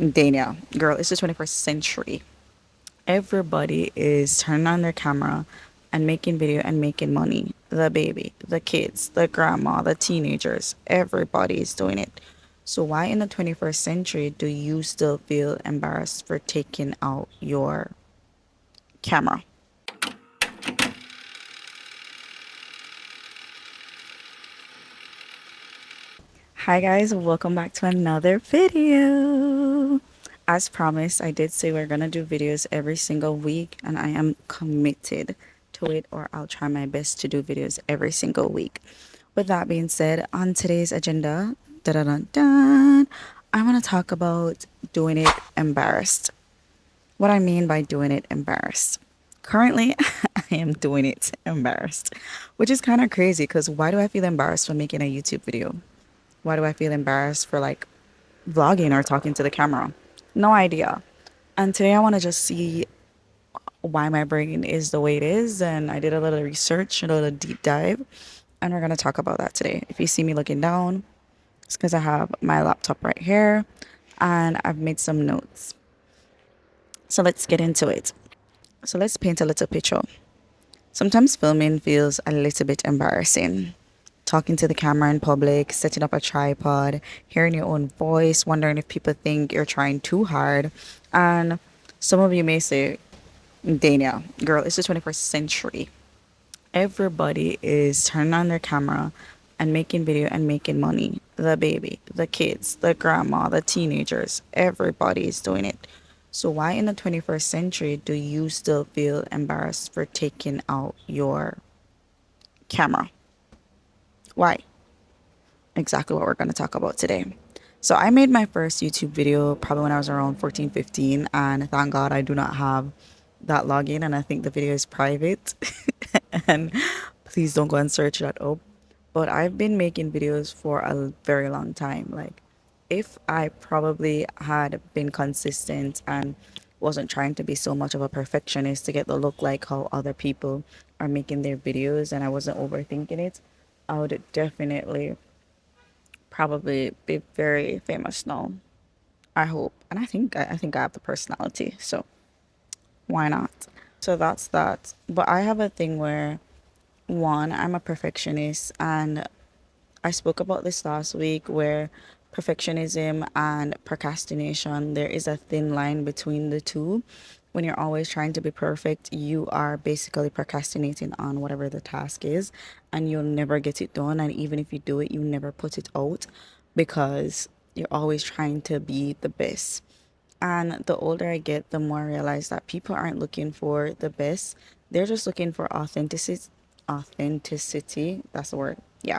Dania, girl, it's the 21st century. Everybody is turning on their camera and making video and making money. The baby, the kids, the grandma, the teenagers, everybody is doing it. So why in the 21st century do you still feel embarrassed for taking out your camera? Hi guys, welcome back to another video. As promised, I did say we're gonna do videos every single week, and I am committed to it, or I'll try my best to do videos every single week. With that being said, on today's agenda, da da da da, I want to talk about doing it embarrassed. What I mean by doing it embarrassed. Currently, I am doing it embarrassed, which is kind of crazy because why do I feel embarrassed for making a YouTube video? Why do I feel embarrassed for like vlogging or talking to the camera? No idea. And today I want to just see why my brain is the way it is. And I did a little research, a little deep dive, and we're going to talk about that today. If you see me looking down, it's because I have my laptop right here and I've made some notes. So let's get into it. So let's paint a little picture. Sometimes filming feels a little bit embarrassing. Talking to the camera in public, setting up a tripod, hearing your own voice, wondering if people think you're trying too hard. And some of you may say, Dania, girl, it's the 21st century. Everybody is turning on their camera and making video and making money. The baby, the kids, the grandma, the teenagers, everybody is doing it. So why in the 21st century do you still feel embarrassed for taking out your camera? Why? Exactly what we're going to talk about today. So I made my first YouTube video probably when I was around 14, 15, and thank God I do not have that login, and I think the video is private. And please don't go and search that up. But I've been making videos for a very long time. Like, if I probably had been consistent and wasn't trying to be so much of a perfectionist to get the look like how other people are making their videos, and I wasn't overthinking it, I would definitely probably be very famous now. I hope, and I think I have the personality, so why not? So that's that. But I have a thing where one, I'm a perfectionist, and I spoke about this last week where perfectionism and procrastination, there is a thin line between the two. When you're always trying to be perfect, you are basically procrastinating on whatever the task is, and you'll never get it done. And even if you do it, you never put it out because you're always trying to be the best. And the older I get, the more I realize that people aren't looking for the best. They're just looking for authenticity. Authenticity, that's the word. Yeah,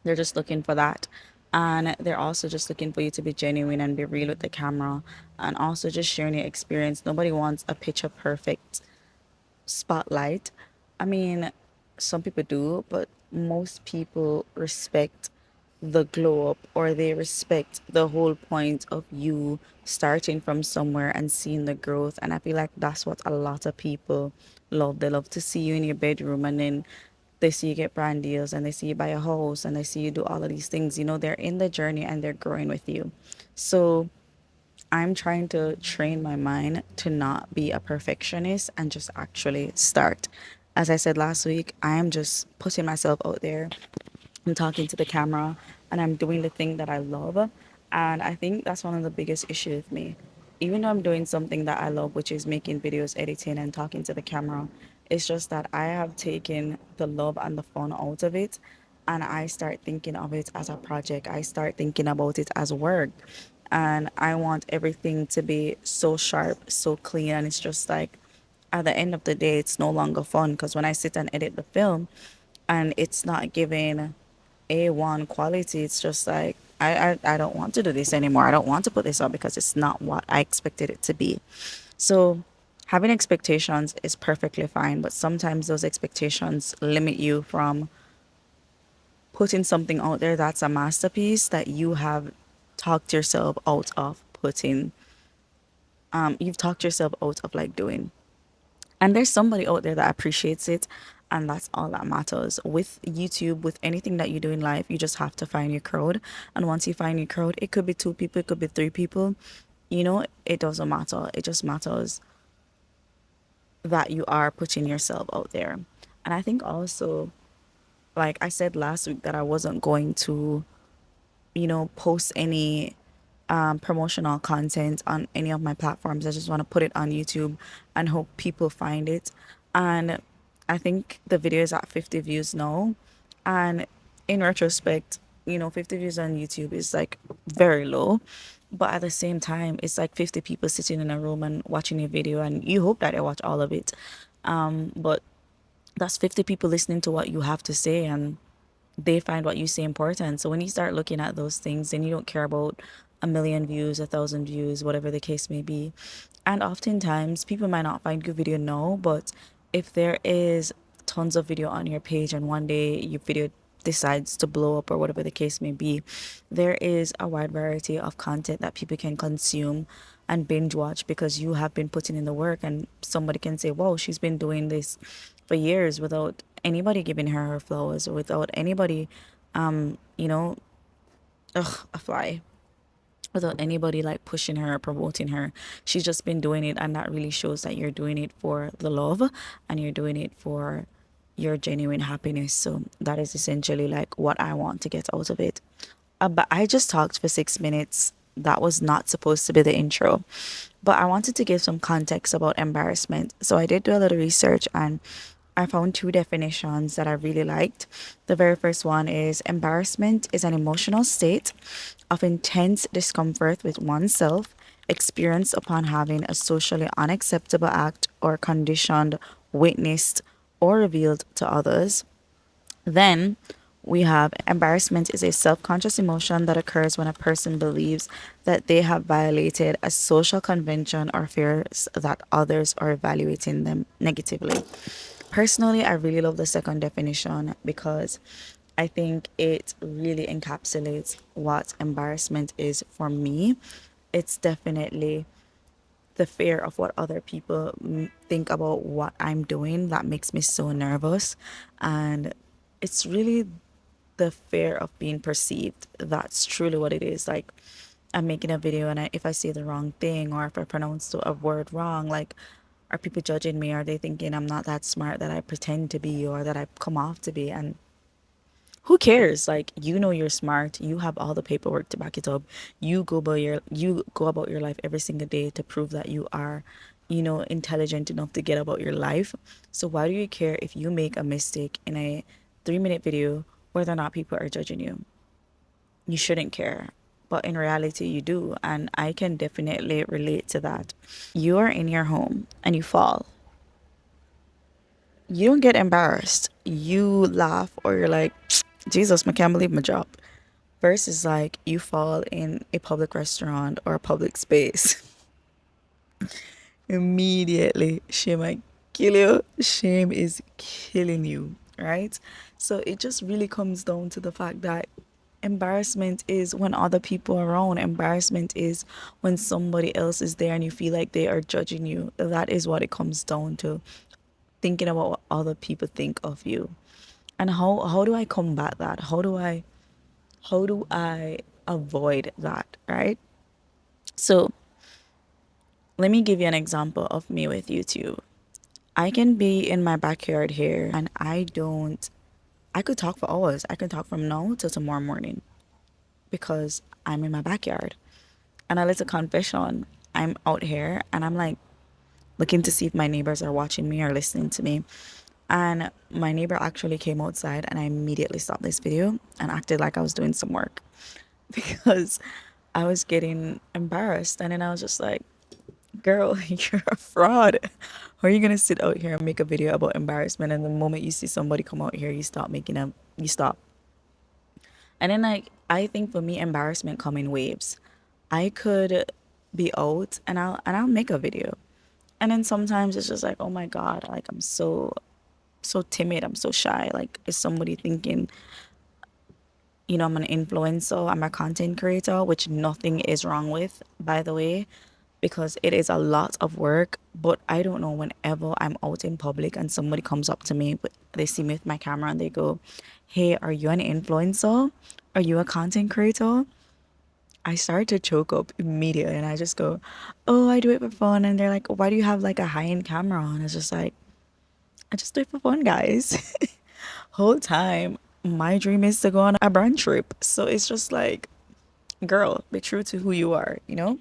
they're just looking for that. And they're also just looking for you to be genuine and be real with the camera and also just sharing your experience. Nobody wants a picture perfect spotlight. I mean, some people do, but most people respect the glow up, or they respect the whole point of you starting from somewhere and seeing the growth. And I feel like that's what a lot of people love. They love to see you in your bedroom, and then they see you get brand deals, and they see you buy a house, and they see you do all of these things. They're in the journey and they're growing with you. So I'm trying to train my mind to not be a perfectionist and just actually start. As I said last week, I am just putting myself out there. I'm talking to the camera and I'm doing the thing that I love. And I think that's one of the biggest issues with me. Even though I'm doing something that I love, which is making videos, editing, and talking to the camera, it's just that I have taken the love and the fun out of it. And I start thinking of it as a project. I start thinking about it as work. And I want everything to be so sharp, so clean. And it's just like, at the end of the day, it's no longer fun because when I sit and edit the film and it's not giving A1 quality, it's just like, I don't want to do this anymore. I don't want to put this up because it's not what I expected it to be. So having expectations is perfectly fine, but sometimes those expectations limit you from putting something out there that's a masterpiece that you have talked yourself out of putting. You've talked yourself out of like doing. And there's somebody out there that appreciates it, and that's all that matters. With YouTube, with anything that you do in life, you just have to find your crowd. And once you find your crowd, it could be two people, it could be three people. it doesn't matter. It just matters that you are putting yourself out there. And I think also, like I said last week, that I wasn't going to, post any promotional content on any of my platforms. I just want to put it on YouTube and hope people find it. And I think the video is at 50 views now. And in retrospect, 50 views on YouTube is like very low. But at the same time, it's like 50 people sitting in a room and watching a video, and you hope that they watch all of it. But that's 50 people listening to what you have to say, and they find what you say important. So when you start looking at those things, then you don't care about a million views, 1,000 views, whatever the case may be. And oftentimes, people might not find your video now, but if there is tons of video on your page and one day your video decides to blow up or whatever the case may be, there is a wide variety of content that people can consume and binge watch because you have been putting in the work, and somebody can say, "Whoa, she's been doing this for years without anybody giving her flowers, or without anybody, um, you know, a fly, without anybody like pushing her or promoting her. She's just been doing it, and that really shows that you're doing it for the love and you're doing it for your genuine happiness." So that is essentially like what I want to get out of it. But I just talked for 6 minutes. That was not supposed to be the intro. But I wanted to give some context about embarrassment. So I did do a little research, and I found two definitions that I really liked. The very first one is: embarrassment is an emotional state of intense discomfort with oneself experienced upon having a socially unacceptable act or condition witnessed or revealed to others. Then we have: embarrassment is a self conscious emotion that occurs when a person believes that they have violated a social convention or fears that others are evaluating them negatively. Personally, I really love the second definition because I think it really encapsulates what embarrassment is for me. It's definitely the fear of what other people think about what I'm doing that makes me so nervous. And it's really the fear of being perceived. That's truly what it is. Like, I'm making a video, and if I say the wrong thing or if I pronounce a word wrong, like, are people judging me? Are they thinking I'm not that smart that I pretend to be or that I come off to be? And who cares? Like, you're smart, you have all the paperwork to back it up. You go about your life every single day to prove that you are, intelligent enough to get about your life. So why do you care if you make a mistake in a 3-minute video, whether or not people are judging you? You shouldn't care. But in reality, you do, and I can definitely relate to that. You are in your home and you fall. You don't get embarrassed. You laugh, or you're like, Jesus, I can't believe my job. Versus like you fall in a public restaurant or a public space. Immediately, shame might kill you. Shame is killing you, right? So it just really comes down to the fact that embarrassment is when other people are around. Embarrassment is when somebody else is there and you feel like they are judging you. That is what it comes down to. Thinking about what other people think of you. And how do I combat that? How do I avoid that, right? So let me give you an example of me with YouTube. I can be in my backyard here, and I could talk for hours. I can talk from now till tomorrow morning because I'm in my backyard. And a little confession: I'm out here and I'm like looking to see if my neighbors are watching me or listening to me. And my neighbor actually came outside, and I immediately stopped this video and acted like I was doing some work because I was getting embarrassed. And then I was just like, girl, you're a fraud. How are you gonna sit out here and make a video about embarrassment, and the moment you see somebody come out here, you stop. And then, like, I think for me, embarrassment come in waves. I could be out and I'll make a video. And then sometimes it's just like, oh my God, like I'm so timid, I'm so shy. Like, is somebody thinking, I'm an influencer, I'm a content creator, which nothing is wrong with, by the way, because it is a lot of work. But I don't know, whenever I'm out in public and somebody comes up to me, but they see me with my camera and they go, "Hey, are you an influencer? Are you a content creator?" I start to choke up immediately and I just go, oh, I do it for fun. And they're like, why do you have like a high end camera on? It's just like, I just do it for fun, guys. Whole time, my dream is to go on a brand trip. So it's just like, girl, be true to who you are, you know?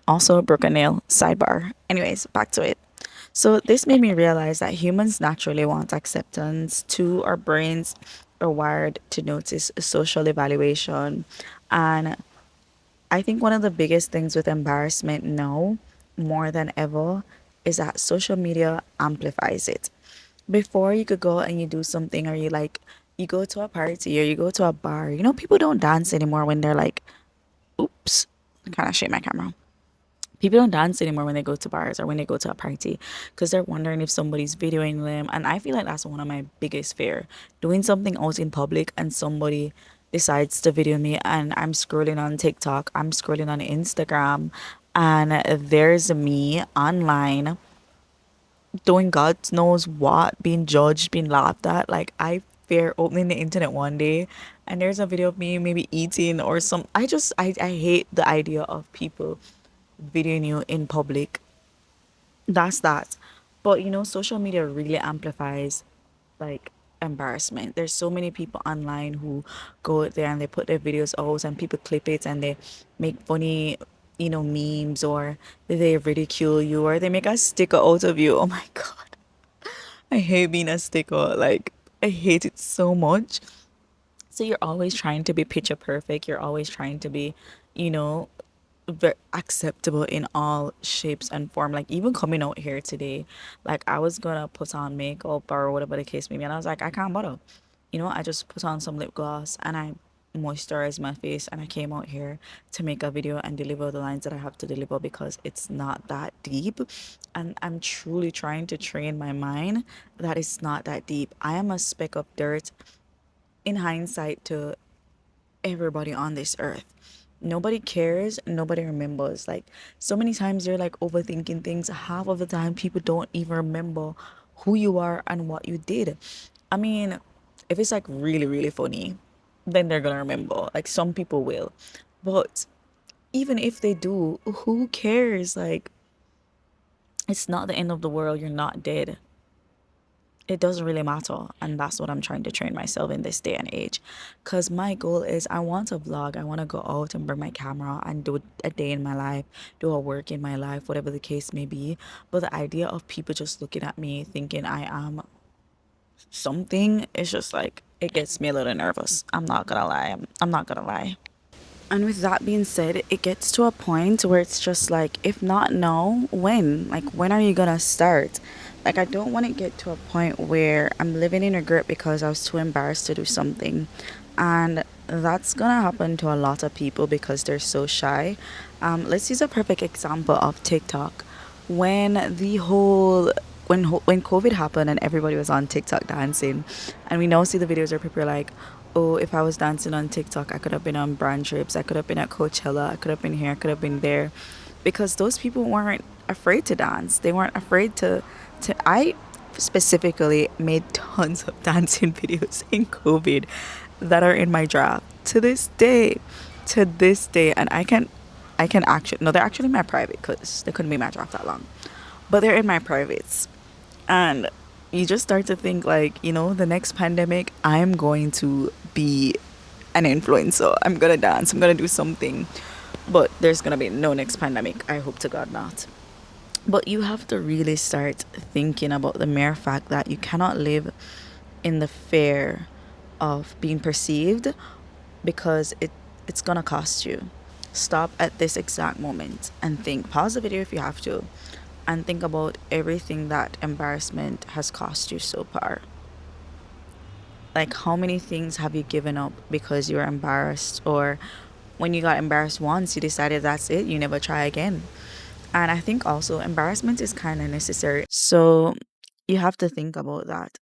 Also, broke a nail, sidebar. Anyways, back to it. So, this made me realize that humans naturally want acceptance. Too, our brains are wired to notice social evaluation. And I think one of the biggest things with embarrassment now, more than ever, is that social media amplifies it. Before you could go and you do something, or you go to a party or you go to a bar, people don't dance anymore when they're like, oops, I kind of shake my camera. People don't dance anymore when they go to bars or when they go to a party because they're wondering if somebody's videoing them. And I feel like that's one of my biggest fear. Doing something out in public and somebody decides to video me and I'm scrolling on TikTok, I'm scrolling on Instagram, and there's me online doing God knows what, being judged, being laughed at. Like I fear opening the internet one day and there's a video of me maybe eating or some I hate the idea of people videoing you in public. That's that. But social media really amplifies like embarrassment. There's so many people online who go out there and they put their videos out and people clip it and they make funny, memes, or they ridicule you or they make a sticker out of you. Oh my God. I hate being a sticker. Like I hate it so much. So you're always trying to be picture perfect. You're always trying to be, you know, acceptable in all shapes and form. Like even coming out here today, like I was gonna put on makeup or whatever the case may be, and I was like, I can't bother. I just put on some lip gloss and I moisturized my face and I came out here to make a video and deliver the lines that I have to deliver because it's not that deep. And I'm truly trying to train my mind that it's not that deep. I am a speck of dirt in hindsight to everybody on this earth. Nobody cares, nobody remembers. Like so many times you're like overthinking things. Half of the time people don't even remember who you are and what you did. I mean, if it's like really, really funny, then they're gonna remember. Like some people will. But even if they do, who cares? Like it's not the end of the world. You're not dead. It doesn't really matter, and that's what I'm trying to train myself in this day and age, because my goal is I want to vlog. I want to go out and bring my camera and do a day in my life, do a work in my life, whatever the case may be. But the idea of people just looking at me thinking I am something is just like it gets me a little nervous. I'm not gonna lie. I'm not gonna lie. And with that being said, it gets to a point where it's just like, if not now, when? Like, when are you gonna start? Like, I don't want to get to a point where I'm living in regret because I was too embarrassed to do something. And that's gonna happen to a lot of people because they're so shy. Let's use a perfect example of TikTok. When the whole when COVID happened and everybody was on TikTok dancing, and we now see the videos where people are like, "Oh, if I was dancing on TikTok, I could have been on brand trips, I could have been at Coachella, I could have been here, I could have been there," because those people weren't afraid to dance. They weren't afraid to. I specifically made tons of dancing videos in COVID that are in my draft to this day, and I can actually no, they're actually in my private because they couldn't be my draft that long, but they're in my privates. And you just start to think like, the next pandemic, I'm going to be an influencer. I'm going to dance. I'm going to do something. But there's going to be no next pandemic. I hope to God not. But you have to really start thinking about the mere fact that you cannot live in the fear of being perceived because it's going to cost you. Stop at this exact moment and think. Pause the video if you have to and think about everything that embarrassment has cost you so far. Like, how many things have you given up because you were embarrassed? Or when you got embarrassed once, you decided that's it, you never try again. And I think also embarrassment is kind of necessary. So you have to think about that.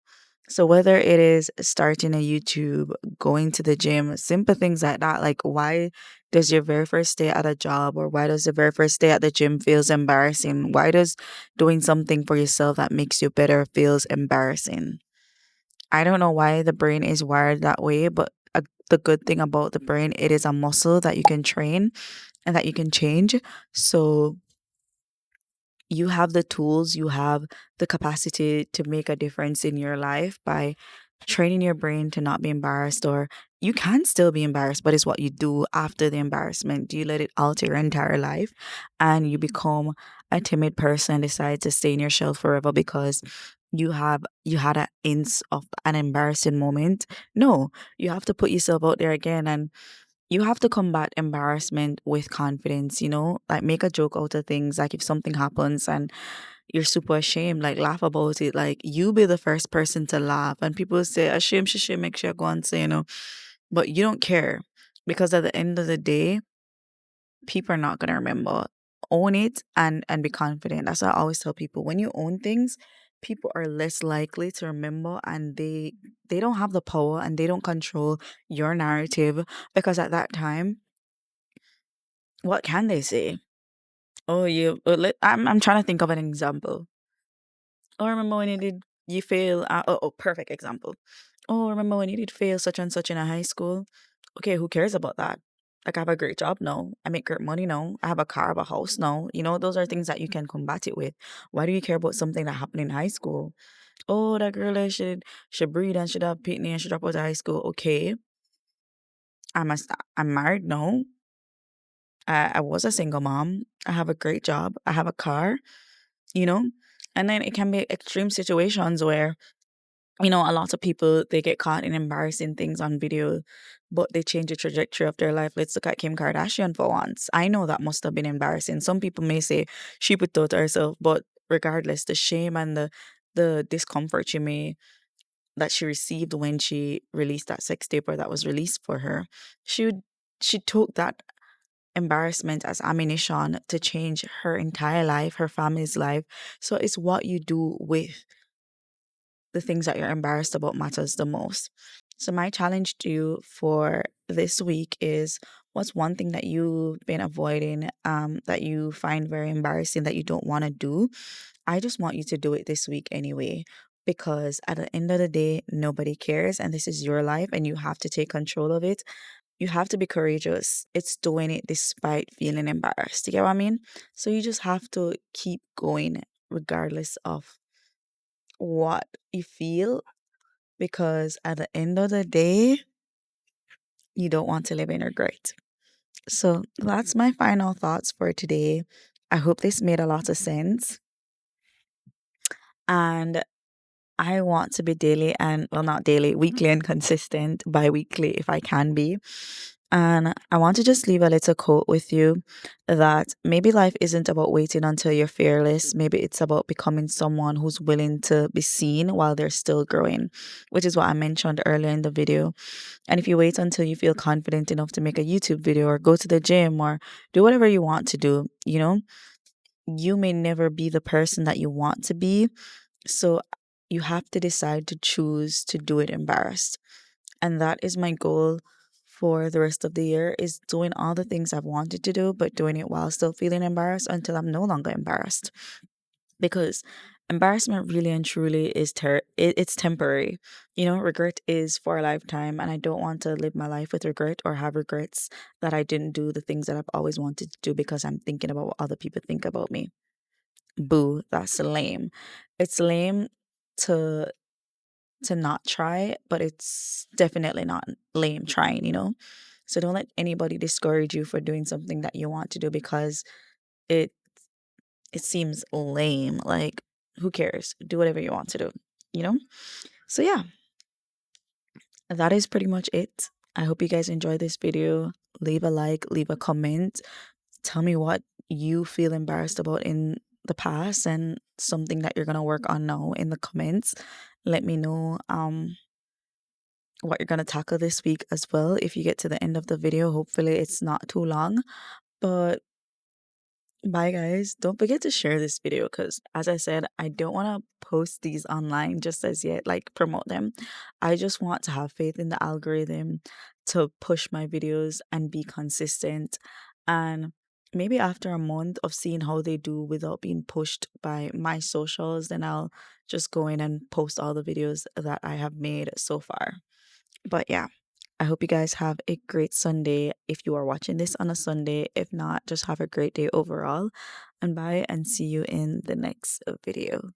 So whether it is starting a YouTube, going to the gym, simple things like that, like why does your very first day at a job or why does the very first day at the gym feels embarrassing? Why does doing something for yourself that makes you better feels embarrassing? I don't know why the brain is wired that way, but the good thing about the brain, it is a muscle that you can train and that you can change. So you have the tools, you have the capacity to make a difference in your life by training your brain to not be embarrassed, or you can still be embarrassed, but it's what you do after the embarrassment. Do you let it alter your entire life and you become a timid person, decide to stay in your shell forever because you had an inch of an embarrassing moment? No, you have to put yourself out there again, and you have to combat embarrassment with confidence, like make a joke out of things. Like if something happens and you're super ashamed, like laugh about it. Like you be the first person to laugh. And people say, ashamed, she should make sure go and say, but you don't care because at the end of the day, people are not going to remember. Own it and be confident. That's what I always tell people. When you own things, people are less likely to remember, and they don't have the power and they don't control your narrative, because at that time, what can they say? Oh, I'm trying to think of an example. Oh, remember when you fail? Perfect example. Oh, remember when you did fail such and such in a high school? Okay, who cares about that? Like, I have a great job now. I make great money now. I have a car, I have a house now. Those are things that you can combat it with. Why do you care about something that happened in high school? Oh, that girl should breed and should have pitney and should drop out of high school. Okay, I'm married now. I was a single mom. I have a great job. I have a car, you know? And then it can be extreme situations where, a lot of people, they get caught in embarrassing things on video, but they change the trajectory of their life. Let's look at Kim Kardashian for once. I know that must have been embarrassing. Some people may say she put out herself, but regardless, the shame and the discomfort that she received when she released that sex tape, or that was released for her, she would she took that embarrassment as ammunition to change her entire life, her family's life. So it's what you do with the things that you're embarrassed about matters the most. So my challenge to you for this week is, what's one thing that you've been avoiding, that you find very embarrassing, that you don't want to do? I just want you to do it this week anyway, because at the end of the day, nobody cares, and this is your life and you have to take control of it. You have to be courageous. It's doing it despite feeling embarrassed. You get what I mean? So you just have to keep going regardless of what you feel, because at the end of the day, you don't want to live in regret. So that's my final thoughts for today. I hope this made a lot of sense. And I want to be daily and, well, not daily, weekly and consistent, bi weekly if I can be. And I want to just leave a little quote with you, that maybe life isn't about waiting until you're fearless. Maybe it's about becoming someone who's willing to be seen while they're still growing, which is what I mentioned earlier in the video. And if you wait until you feel confident enough to make a YouTube video or go to the gym or do whatever you want to do, you may never be the person that you want to be. So you have to decide to choose to do it embarrassed. And that is my goal for the rest of the year, is doing all the things I've wanted to do, but doing it while still feeling embarrassed until I'm no longer embarrassed. Because embarrassment really and truly is it's temporary. Regret is for a lifetime, and I don't want to live my life with regret or have regrets that I didn't do the things that I've always wanted to do because I'm thinking about what other people think about me. Boo, that's lame. It's lame to not try, but it's definitely not lame trying. So don't let anybody discourage you for doing something that you want to do because it it seems lame. Like, who cares? Do whatever you want to do, you know? So yeah, that is pretty much it. I hope you guys enjoyed this video. Leave a like, leave a comment. Tell me what you feel embarrassed about in the past and something that you're gonna work on now in the comments. Let me know what you're gonna tackle this week as well. If you get to the end of the video, hopefully it's not too long. But bye, guys. Don't forget to share this video because, as I said, I don't want to post these online just as yet, like promote them. I just want to have faith in the algorithm to push my videos and be consistent. And maybe after a month of seeing how they do without being pushed by my socials, then I'll just go in and post all the videos that I have made so far. But yeah, I hope you guys have a great Sunday if you are watching this on a Sunday. If not, just have a great day overall. And bye, and see you in the next video.